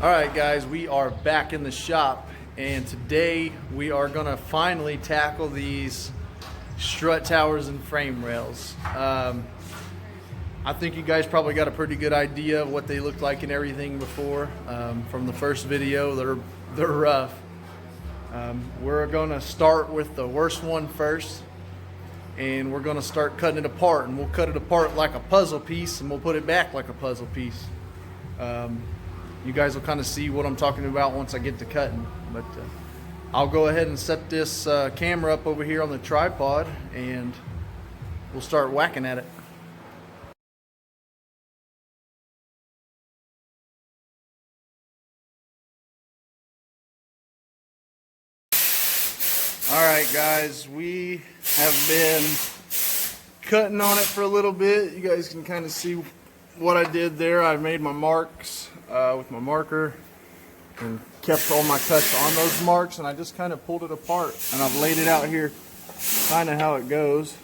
Alright guys, we are back in the shop, and today we are going to finally tackle these strut towers and frame rails. I think you guys probably got a pretty good idea of what they look like and everything before from the first video. They're rough. We're going to start with the worst one first, and we're going to start cutting it apart, and we'll cut it apart like a puzzle piece, and we'll put it back like a puzzle piece. You guys will kind of see what I'm talking about once I get to cutting, but I'll go ahead and set this camera up over here on the tripod, and we'll start whacking at it. Alright guys, we have been cutting on it for a little bit. You guys can kind of see what I did there. I made my marks with my marker and kept all my cuts on those marks, and I just kind of pulled it apart, and I've laid it out here kind of how it goes.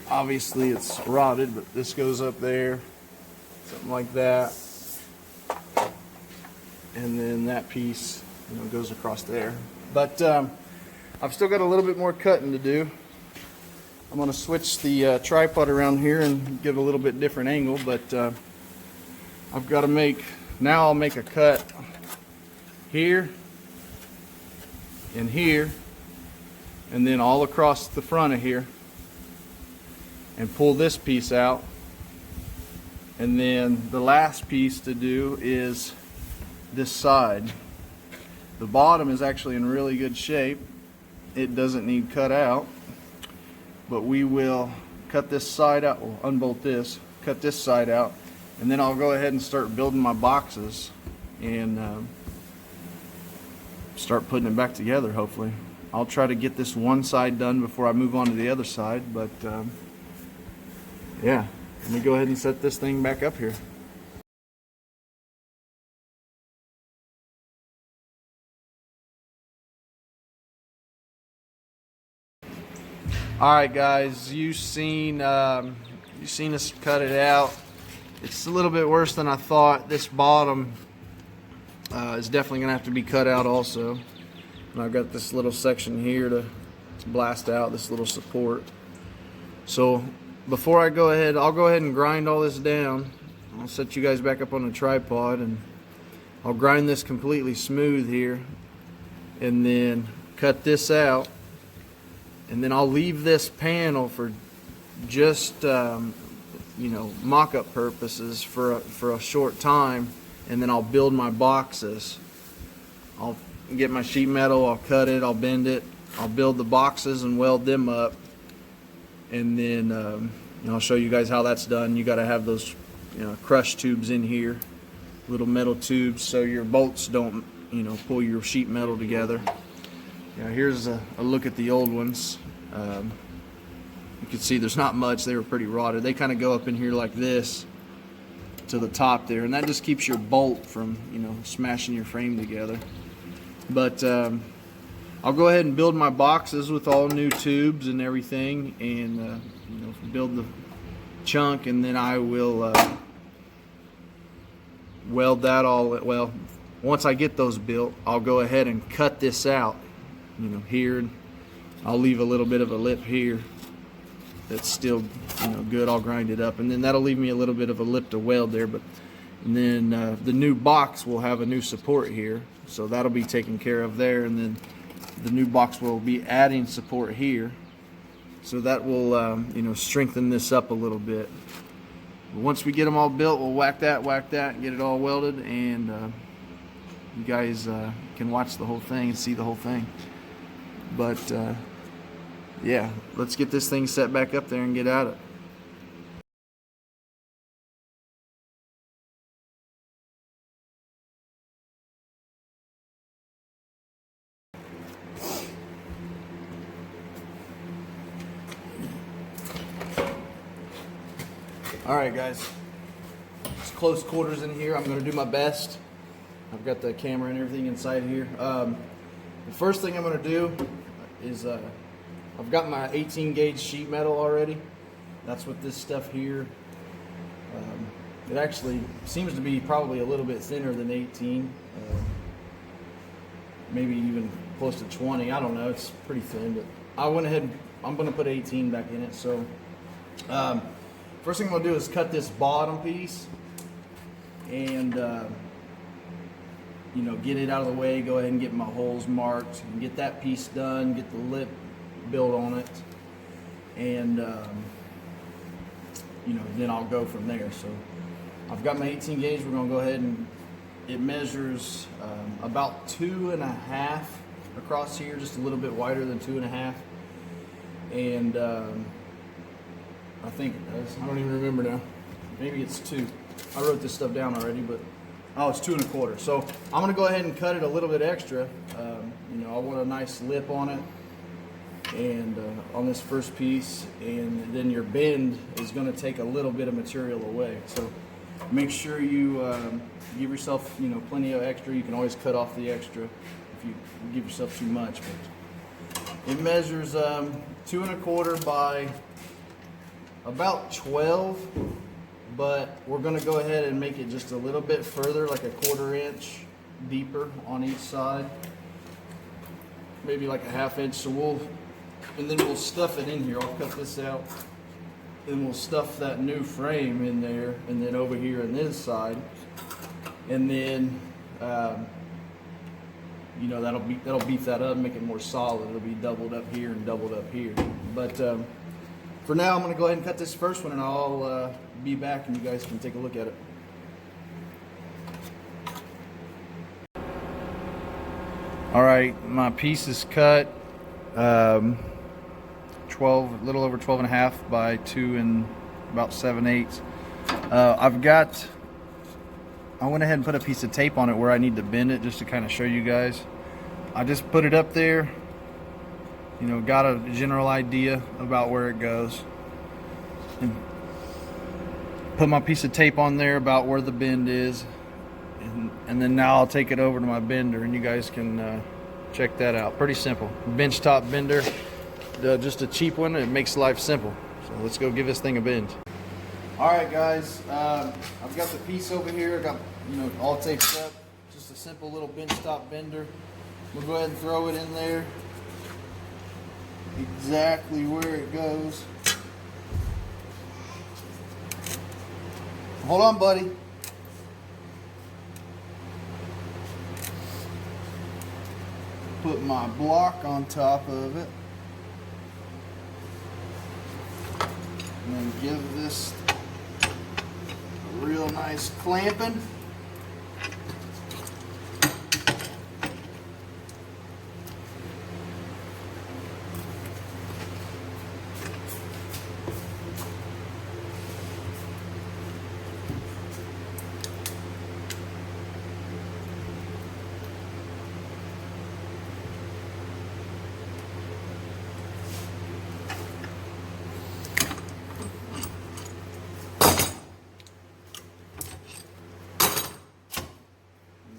Obviously it's rotted, but this goes up there, something like that, and then that piece goes across there. But I've still got a little bit more cutting to do. I'm going to switch the tripod around here and give it a little bit different angle, but I've got to now I'll make a cut here and here and then all across the front of here and pull this piece out, and then the last piece to do is this side. The bottom is actually in really good shape. It doesn't need cut out, but we will cut this side out. We'll unbolt this, cut this side out, and then I'll go ahead and start building my boxes and start putting it back together, hopefully. I'll try to get this one side done before I move on to the other side, but yeah, let me go ahead and set this thing back up here. Alright guys, you've seen us cut it out. It's a little bit worse than I thought. This bottom is definitely gonna have to be cut out also. And I've got this little section here to blast out, this little support. So before I go ahead, I'll go ahead and grind all this down. I'll set you guys back up on the tripod, and I'll grind this completely smooth here, and then cut this out. And then I'll leave this panel for just mock-up purposes for a short time, and then I'll build my boxes. I'll get my sheet metal, I'll cut it, I'll bend it, I'll build the boxes and weld them up, and then I'll show you guys how that's done. You got to have those crush tubes in here, little metal tubes, so your bolts don't pull your sheet metal together. Here's a look at the old ones. You can see there's not much. They were pretty rotted. They kind of go up in here like this to the top there, and that just keeps your bolt from smashing your frame together. But I'll go ahead and build my boxes with all new tubes and everything, and build the chunk, and then I will weld that all. Well, once I get those built, I'll go ahead and cut this out here. I'll leave a little bit of a lip here that's still good. I'll grind it up, and then that'll leave me a little bit of a lip to weld there. But and then the new box will have a new support here, so that'll be taken care of there, and then the new box will be adding support here, so that will strengthen this up a little bit. But once we get them all built, we'll whack that and get it all welded, and you guys can watch the whole thing and see the whole thing. But yeah, let's get this thing set back up there and get at it. Alright guys, it's close quarters in here. I'm going to do my best. I've got the camera and everything inside here. The first thing I'm going to do is I've got my 18 gauge sheet metal already. That's what this stuff here It actually seems to be probably a little bit thinner than 18, maybe even close to 20. I don't know. It's pretty thin, but I went ahead. I'm going to put 18 back in it. So first thing I'm going to do is cut this bottom piece and you know, get it out of the way. Go ahead and get my holes marked and get that piece done. Get the lip built on it, and you know, then I'll go from there. So I've got my 18 gauge. We're going to go ahead and it measures about 2.5 across here, just a little bit wider than 2.5. And I think it does. I don't even remember now. Maybe it's 2. I wrote this stuff down already, but oh, it's 2.25. So I'm going to go ahead and cut it a little bit extra. You know, I want a nice lip on it, and on this first piece, and then your bend is going to take a little bit of material away. So make sure you give yourself, you know, plenty of extra. You can always cut off the extra if you give yourself too much. But it measures 2.25 by about 12, but we're going to go ahead and make it just a little bit further, like a 1/4 inch deeper on each side, maybe like a 1/2 inch. So and then we'll stuff it in here. I'll cut this out, and we'll stuff that new frame in there, and then over here on this side, and then you know, that'll beef that up, make it more solid. It'll be doubled up here and doubled up here. But for now, I'm going to go ahead and cut this first one, and I'll be back, and you guys can take a look at it. All right, my piece is cut. 12, a little over 12.5 by 2 and about 7/8. I went ahead and put a piece of tape on it where I need to bend it, just to kind of show you guys. I just put it up there, you know, got a general idea about where it goes, and put my piece of tape on there about where the bend is, and then now I'll take it over to my bender, and you guys can check that out. Pretty simple. Bench top bender, just a cheap one. It makes life simple. So let's go give this thing a bend. All right, guys, I've got the piece over here. I got, you know, all taped up. Just a simple little bench top bender. We'll go ahead and throw it in there exactly where it goes. Hold on, buddy. Put my block on top of it, and then give this a real nice clamping.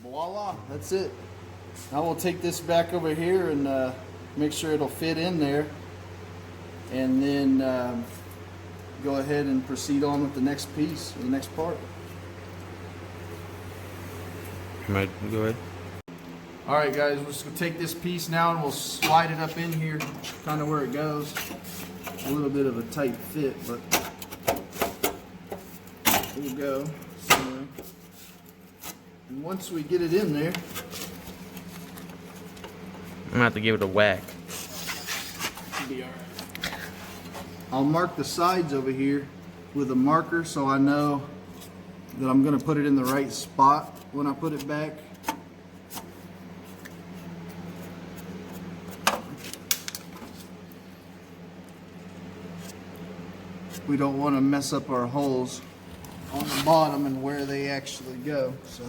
Voila, that's it. Now we'll take this back over here and make sure it'll fit in there, and then go ahead and proceed on with the next piece, or the next part. Go ahead. All right, guys, we're just gonna take this piece now and we'll slide it up in here, kind of where it goes. A little bit of a tight fit, but we'll go. And once we get it in there, I'm gonna have to give it a whack. be all right. I'll mark the sides over here with a marker so I know that I'm going to put it in the right spot when I put it back. We don't want to mess up our holes on the bottom and where they actually go. So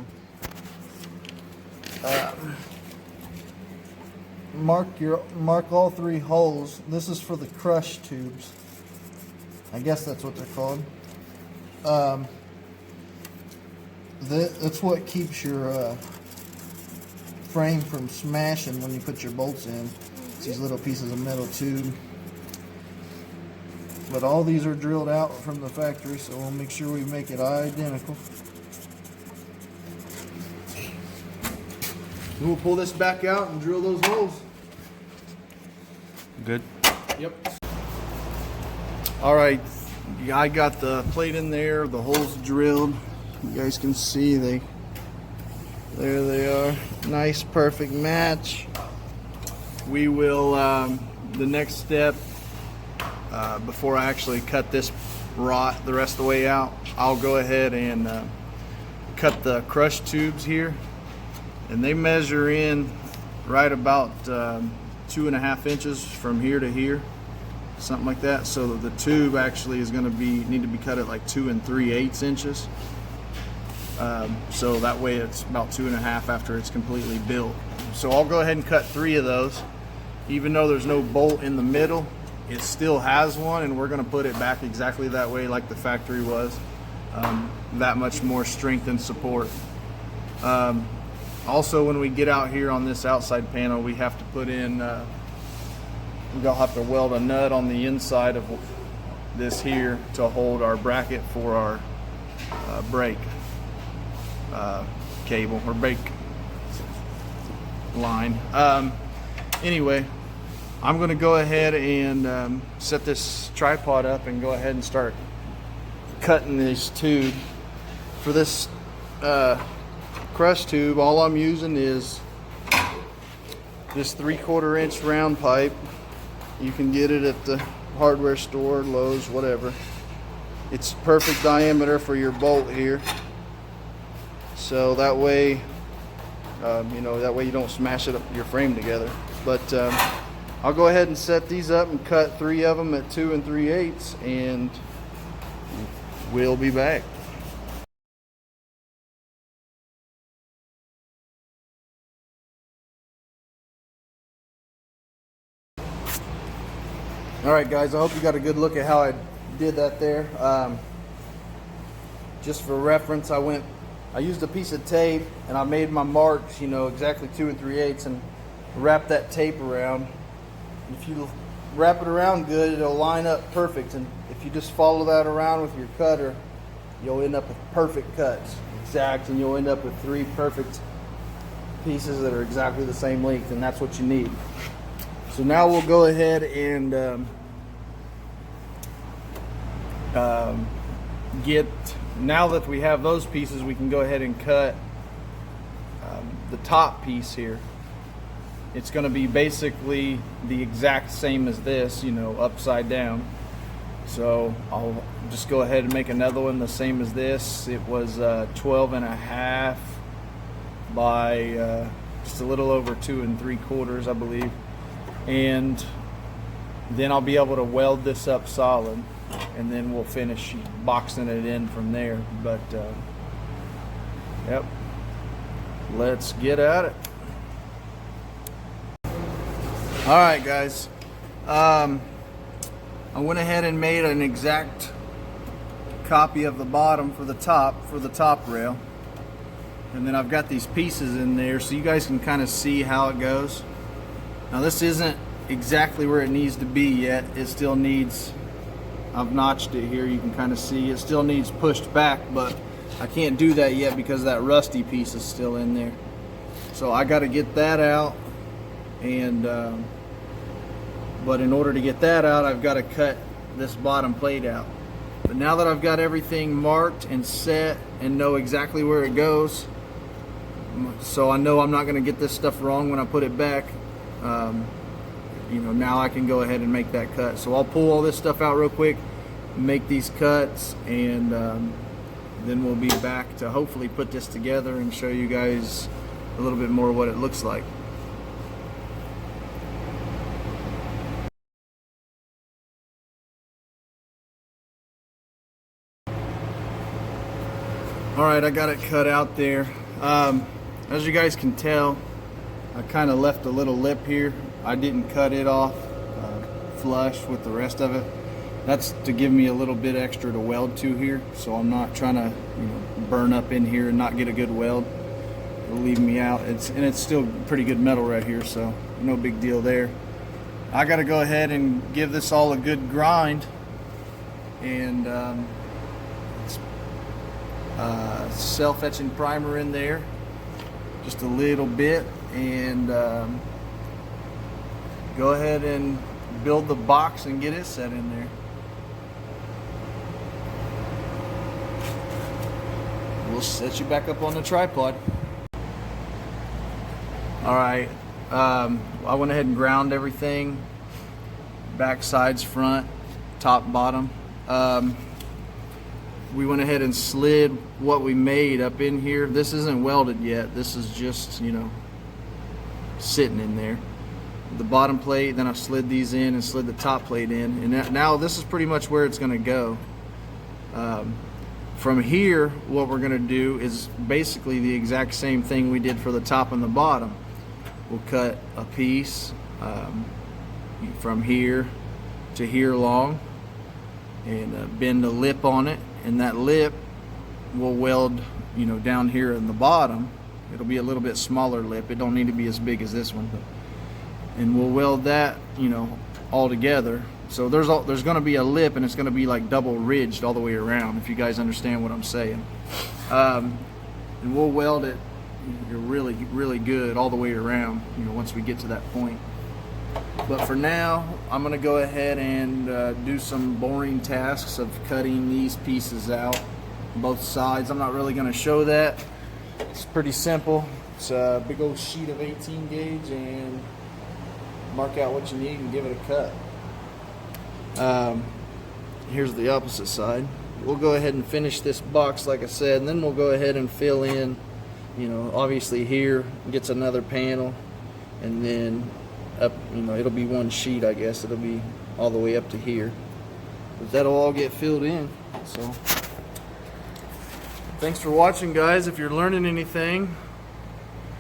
mark all 3 holes. This is for the crush tubes. I guess that's what they're called. That's what keeps your frame from smashing when you put your bolts in. It's these little pieces of metal tube. But all these are drilled out from the factory, so we'll make sure we make it identical. And we'll pull this back out and drill those holes. Good. Yep. All right, I got the plate in there, the holes drilled. You guys can see there they are. Nice, perfect match. We will, the next step, before I actually cut this rot the rest of the way out, I'll go ahead and cut the crush tubes here. And they measure in right about 2.5 inches from here to here, something like that. So the tube actually is going to need to be cut at like 2 3/8 inches. So that way it's about 2.5 after it's completely built. So I'll go ahead and cut 3 of those. Even though there's no bolt in the middle, it still has one, and we're going to put it back exactly that way like the factory was. That much more strength and support. Also, when we get out here on this outside panel, we have to put in, we'll have to weld a nut on the inside of this here to hold our bracket for our brake cable or brake line. Anyway, I'm going to go ahead and set this tripod up and go ahead and start cutting this tube. For this crush tube, all I'm using is this 3/4 inch round pipe. You can get it at the hardware store, Lowe's, whatever. It's perfect diameter for your bolt here, so that way that way you don't smash your frame together. But I'll go ahead and set these up and cut 3 of them at 2 3/8, and we'll be back. All right, guys, I hope you got a good look at how I did that there. Just for reference, I used a piece of tape and I made my marks, exactly 2 3/8, and wrap that tape around. If you wrap it around good, it'll line up perfect. And if you just follow that around with your cutter, you'll end up with perfect cuts, exact, and you'll end up with 3 perfect pieces that are exactly the same length, and that's what you need. So now we'll go ahead and now that we have those pieces, we can go ahead and cut the top piece here. It's going to be basically the exact same as this, upside down. So I'll just go ahead and make another one the same as this. It was 12.5 by just a little over 2 3/4, I believe. And then I'll be able to weld this up solid, and then we'll finish boxing it in from there. But yep, let's get at it. All right, guys, I went ahead and made an exact copy of the bottom for the top rail, and then I've got these pieces in there so you guys can kind of see how it goes. Now this isn't exactly where it needs to be yet. It still needs, I've notched it here, you can kind of see it still needs pushed back, but I can't do that yet because that rusty piece is still in there. So I got to get that out, and but in order to get that out, I've got to cut this bottom plate out. But now that I've got everything marked and set and know exactly where it goes, so I know I'm not going to get this stuff wrong when I put it back, now I can go ahead and make that cut. So I'll pull all this stuff out real quick, make these cuts, and then we'll be back to hopefully put this together and show you guys a little bit more what it looks like. All right, I got it cut out there. As you guys can tell, I kind of left a little lip here. I didn't cut it off flush with the rest of it. That's to give me a little bit extra to weld to here, so I'm not trying to burn up in here and not get a good weld. It'll leave me out. It's still pretty good metal right here, so no big deal there. I got to go ahead and give this all a good grind and it's self-etching primer in there, just a little bit, and go ahead and build the box and get it set in there. We'll set you back up on the tripod. Alright, I went ahead and ground everything, back, sides, front, top, bottom. We went ahead and slid what we made up in here. This isn't welded yet, this is just, you know, sitting in there. The bottom plate, then I slid these in and slid the top plate in, and now this is pretty much where it's going to go. From here, what we're going to do is basically the exact same thing we did for the top and the bottom. We'll cut a piece from here to here long, and bend a lip on it, and that lip will weld, you know, down here in the bottom. It'll be a little bit smaller lip. It don't need to be as big as this one, but, and we'll weld that, you know, all together. So there's going to be a lip, and it's going to be like double ridged all the way around, if you guys understand what I'm saying. And we'll weld it really, really good all the way around, you know, once we get to that point. But for now, I'm going to go ahead and do some boring tasks of cutting these pieces out, both sides. I'm not really going to show that. It's pretty simple. It's a big old sheet of 18 gauge, and mark out what you need and give it a cut. Here's the opposite side. We'll go ahead and finish this box like I said, and then we'll go ahead and fill in, you know, obviously here gets another panel, and then up, you know, it'll be one sheet, I guess. It'll be all the way up to here, but that'll all get filled in. So thanks for watching, guys. If you're learning anything,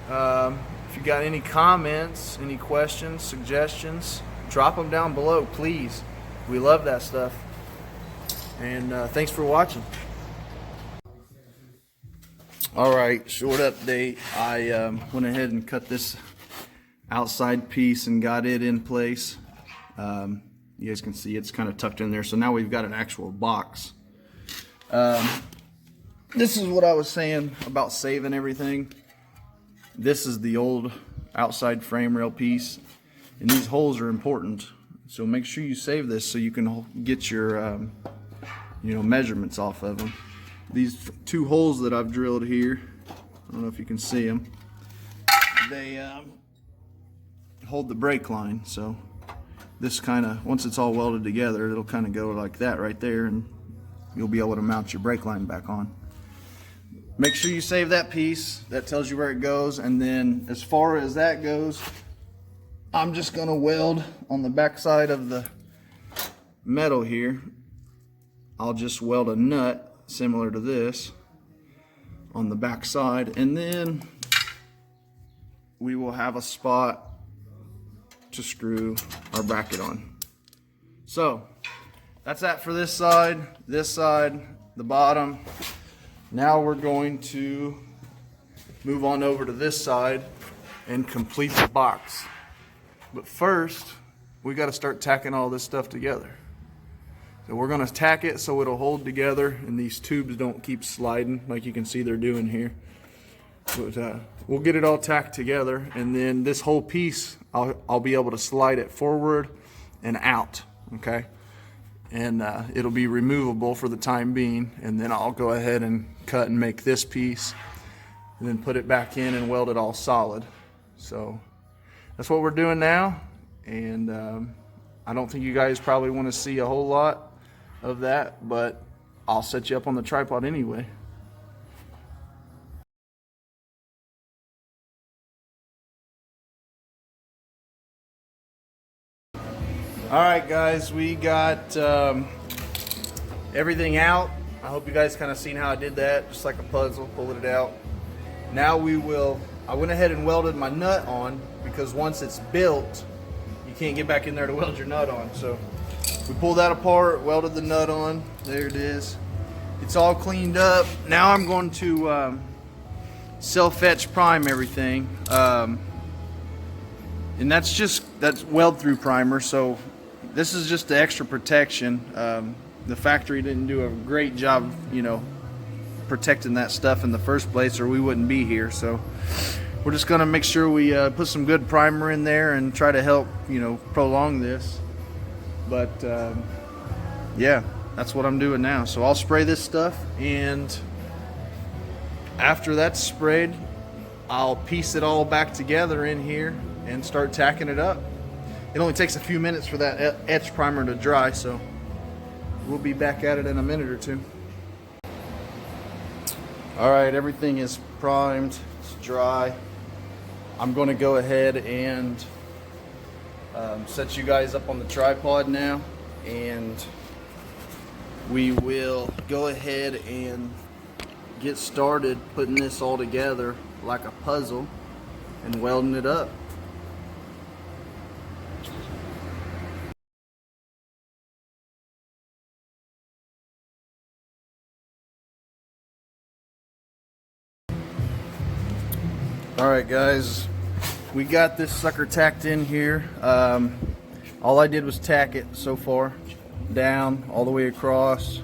if you got any comments, any questions, suggestions, drop them down below, please. We love that stuff. And thanks for watching. Alright, short update. I went ahead and cut this outside piece and got it in place. You guys can see it's kind of tucked in there. So now we've got an actual box. This is what I was saying about saving everything. This is the old outside frame rail piece, and these holes are important. So make sure you save this so you can get your you know, measurements off of them. These two holes that I've drilled here, I don't know if you can see them, they hold the brake line. So this kind of, once it's all welded together, it'll kind of go like that right there, and you'll be able to mount your brake line back on. Make sure you save that piece. That tells you where it goes. And then as far as that goes, I'm just going to weld on the back side of the metal here. I'll just weld a nut similar to this on the back side, and then we will have a spot to screw our bracket on. So that's that for this side, the bottom. Now we're going to move on over to this side and complete the box. But first, we got to start tacking all this stuff together. So we're going to tack it so it'll hold together and these tubes don't keep sliding like you can see they're doing here. But we'll get it all tacked together, and then this whole piece, I'll be able to slide it forward and out, okay? And it'll be removable for the time being, and then I'll go ahead and cut and make this piece and then put it back in and weld it all solid. So that's what we're doing now, and I don't think you guys probably want to see a whole lot of that, but I'll set you up on the tripod anyway. Alright guys, we got everything out. I hope you guys kind of seen how I did that, just like a puzzle, pulling it out. Now I went ahead and welded my nut on, because once it's built, you can't get back in there to weld your nut on. So we pulled that apart, welded the nut on, there it is. It's all cleaned up. Now I'm going to self-etch prime everything. And that's weld through primer, so this is just the extra protection. the factory didn't do a great job, you know, protecting that stuff in the first place, or we wouldn't be here. So we're just gonna make sure we put some good primer in there and try to help, you know, prolong this. But yeah, that's what I'm doing now. So I'll spray this stuff, and after that's sprayed, I'll piece it all back together in here and start tacking it up. It only takes a few minutes for that etch primer to dry, so we'll be back at it in a minute or two. All right, everything is primed, it's dry. I'm going to go ahead and set you guys up on the tripod now, and we will go ahead and get started putting this all together like a puzzle and welding it up. Alright guys, we got this sucker tacked in here. All I did was tack it so far, down all the way across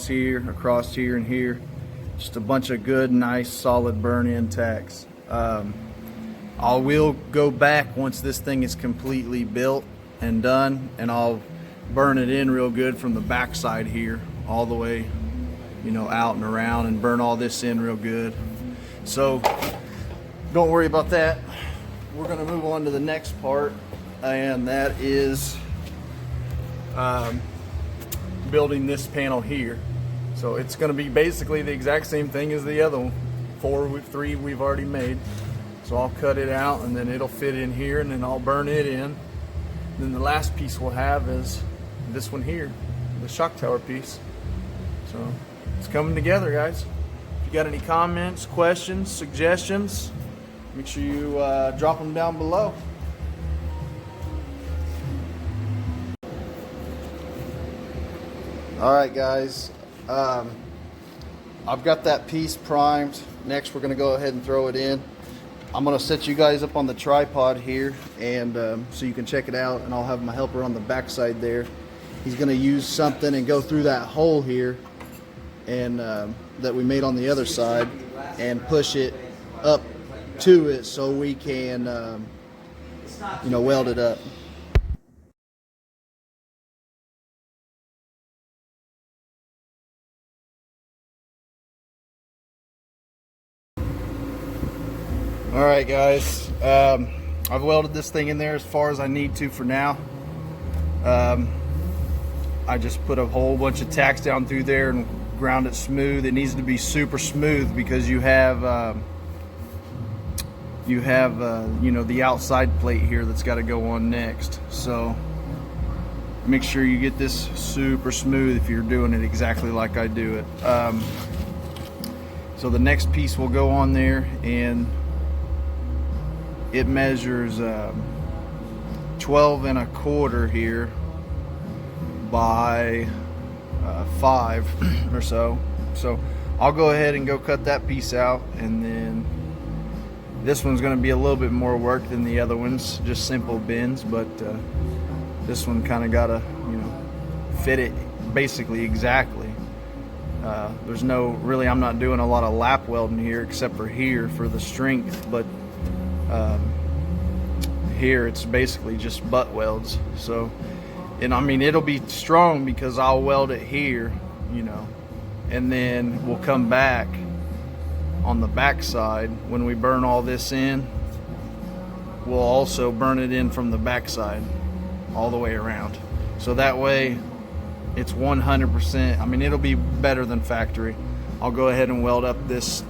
here, and here. Just a bunch of good, nice, solid burn-in tacks. I will go back once this thing is completely built and done, and I'll burn it in real good from the back side here, all the way, you know, out and around, and burn all this in real good. So don't worry about that. We're gonna move on to the next part, and that is building this panel here. So it's gonna be basically the exact same thing as the other one. Three we've already made. So I'll cut it out, and then it'll fit in here, and then I'll burn it in. Then the last piece we'll have is this one here, the shock tower piece. So it's coming together, guys. If you got any comments, questions, suggestions, make sure you drop them down below. Alright guys, I've got that piece primed. Next we're going to go ahead and throw it in. I'm going to set you guys up on the tripod here, and so you can check it out, and I'll have my helper on the back side there. He's going to use something and go through that hole here, and that we made on the other side, and push it up to it so we can you know, weld it up. Alright guys, I've welded this thing in there as far as I need to for now. I just put a whole bunch of tacks down through there and ground it smooth. It needs to be super smooth because you have you know, the outside plate here that's got to go on next. So make sure you get this super smooth if you're doing it exactly like I do it. So the next piece will go on there, and it measures 12 1/4 here by 5 or so. So I'll go ahead and go cut that piece out, and then this one's going to be a little bit more work than the other ones, just simple bends, but this one kind of got to, you know, fit it basically exactly. There's no really, I'm not doing a lot of lap welding here except for here for the strength, but here it's basically just butt welds. So, and I mean, it'll be strong because I'll weld it here, you know, and then we'll come back on the back side when we burn all this in. We'll also burn it in from the back side all the way around, so that way it's 100%. I mean, it'll be better than factory. I'll go ahead and weld up this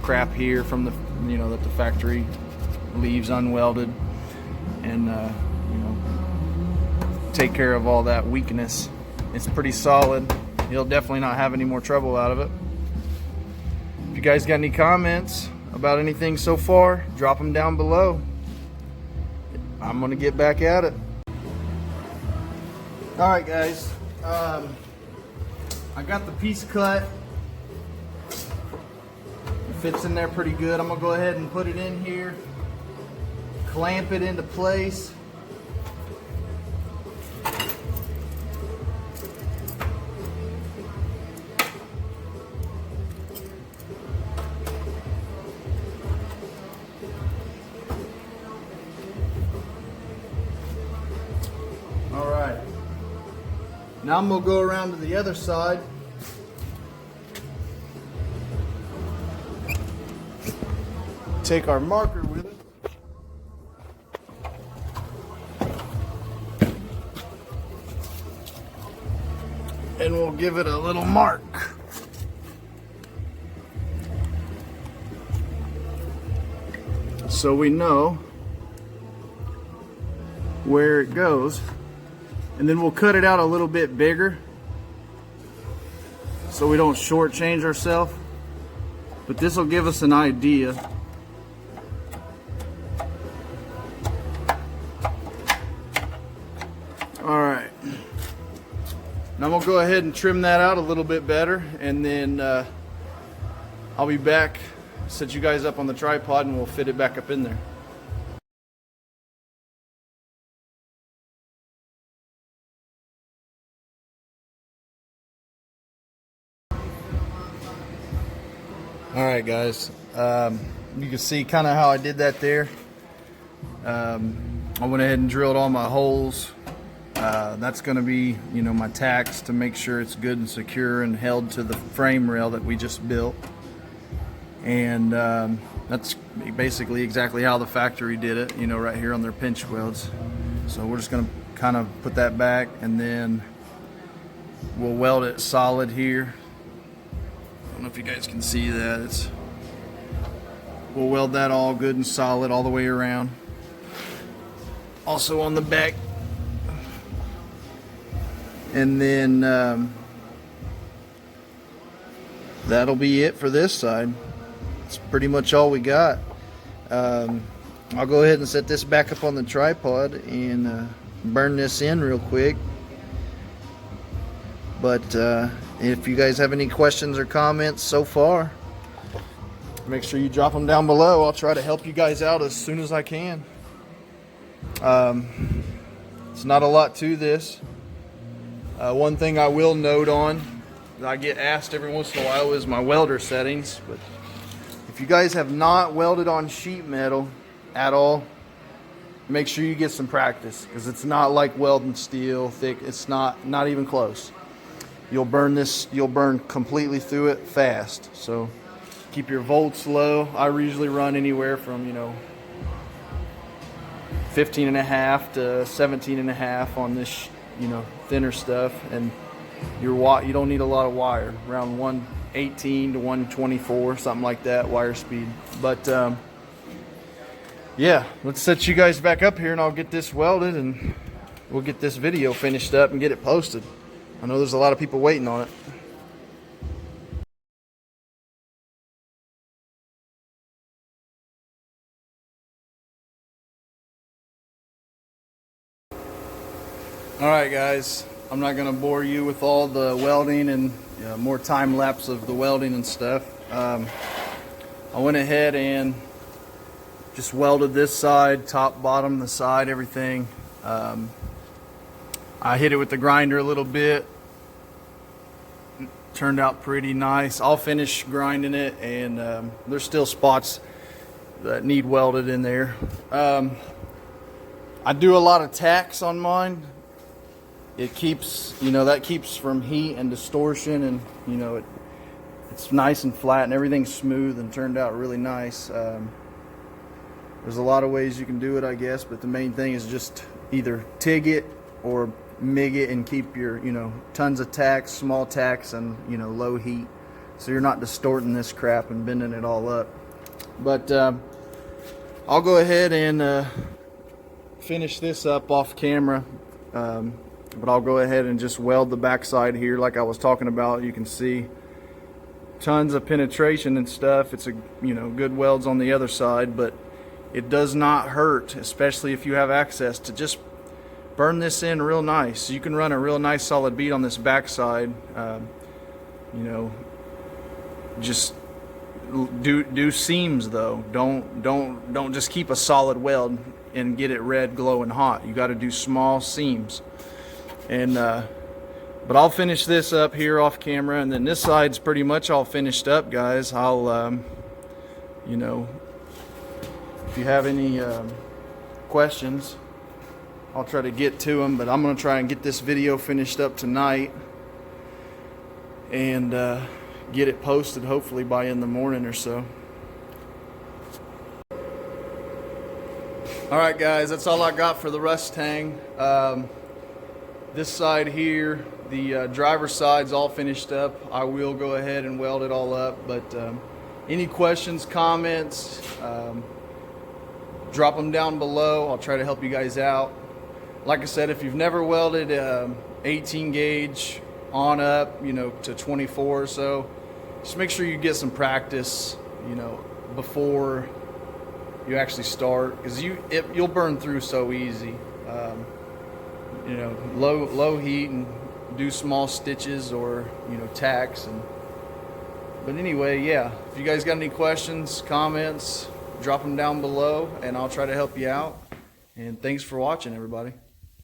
crap here from the, you know, that the factory leaves unwelded, and you know, take care of all that weakness. It's pretty solid. You'll definitely not have any more trouble out of it. If you guys got any comments about anything so far, drop them down below. I'm gonna get back at it. All right guys, I got the piece cut. It fits in there pretty good. I'm gonna go ahead and put it in here, clamp it into place. Now I'm gonna go around to the other side. Take our marker with it. And we'll give it a little mark. So we know where it goes. And then we'll cut it out a little bit bigger so we don't shortchange ourselves. But this will give us an idea. All right. Now I'm gonna go ahead and trim that out a little bit better, and then I'll be back, set you guys up on the tripod, and we'll fit it back up in there. All right, guys. You can see kind of how I did that there. I went ahead and drilled all my holes. That's going to be, you know, my tacks to make sure it's good and secure and held to the frame rail that we just built. And that's basically exactly how the factory did it, you know, right here on their pinch welds. So we're just going to kind of put that back, and then we'll weld it solid here. I don't know if you guys can see that. We'll weld that all good and solid all the way around. Also on the back. And then that'll be it for this side. That's pretty much all we got. I'll go ahead and set this back up on the tripod and burn this in real quick. But if you guys have any questions or comments so far, make sure you drop them down below. I'll try to help you guys out as soon as I can. It's not a lot to this. One thing I will note on that I get asked every once in a while is my welder settings. But if you guys have not welded on sheet metal at all, make sure you get some practice, because it's not like welding steel thick. It's not even close. You'll burn completely through it fast. So keep your volts low. I usually run anywhere from, you know, 15.5 to 17.5 on this, you know, thinner stuff, and you don't need a lot of wire, around 118 to 124, something like that wire speed. But yeah, let's set you guys back up here and I'll get this welded and we'll get this video finished up and get it posted. I know there's a lot of people waiting on it. Alright guys, I'm not going to bore you with all the welding and more time lapse of the welding and stuff. I went ahead and just welded this side, top, bottom, the side, everything. I hit it with the grinder a little bit. Turned out pretty nice. I'll finish grinding it, and there's still spots that need welded in there. I do a lot of tacks on mine. It keeps, you know, that keeps from heat and distortion, and you know, it's nice and flat and everything's smooth and turned out really nice. There's a lot of ways you can do it, I guess, but the main thing is just either TIG it or MIG it and keep your, you know, tons of tacks, small tacks, and, you know, low heat, so you're not distorting this crap and bending it all up. But I'll go ahead and finish this up off camera. But I'll go ahead and just weld the backside here like I was talking about. You can see tons of penetration and stuff. It's a, you know, good welds on the other side, but it does not hurt, especially if you have access, to just burn this in real nice. You can run a real nice solid bead on this backside. You know, just do seams though. Don't just keep a solid weld and get it red, glowing hot. You got to do small seams. And but I'll finish this up here off camera, and then this side's pretty much all finished up, guys. I'll you know, if you have any questions, I'll try to get to them, but I'm gonna try and get this video finished up tonight and get it posted hopefully by in the morning or so. All right, guys, that's all I got for the Mustang. This side here, the driver's side's all finished up. I will go ahead and weld it all up, but any questions, comments, drop them down below. I'll try to help you guys out. Like I said, if you've never welded 18 gauge on up, you know, to 24 or so, just make sure you get some practice, you know, before you actually start, because you'll burn through so easy. You know, low heat and do small stitches or, you know, tacks. But anyway, yeah, if you guys got any questions, comments, drop them down below and I'll try to help you out. And thanks for watching, everybody.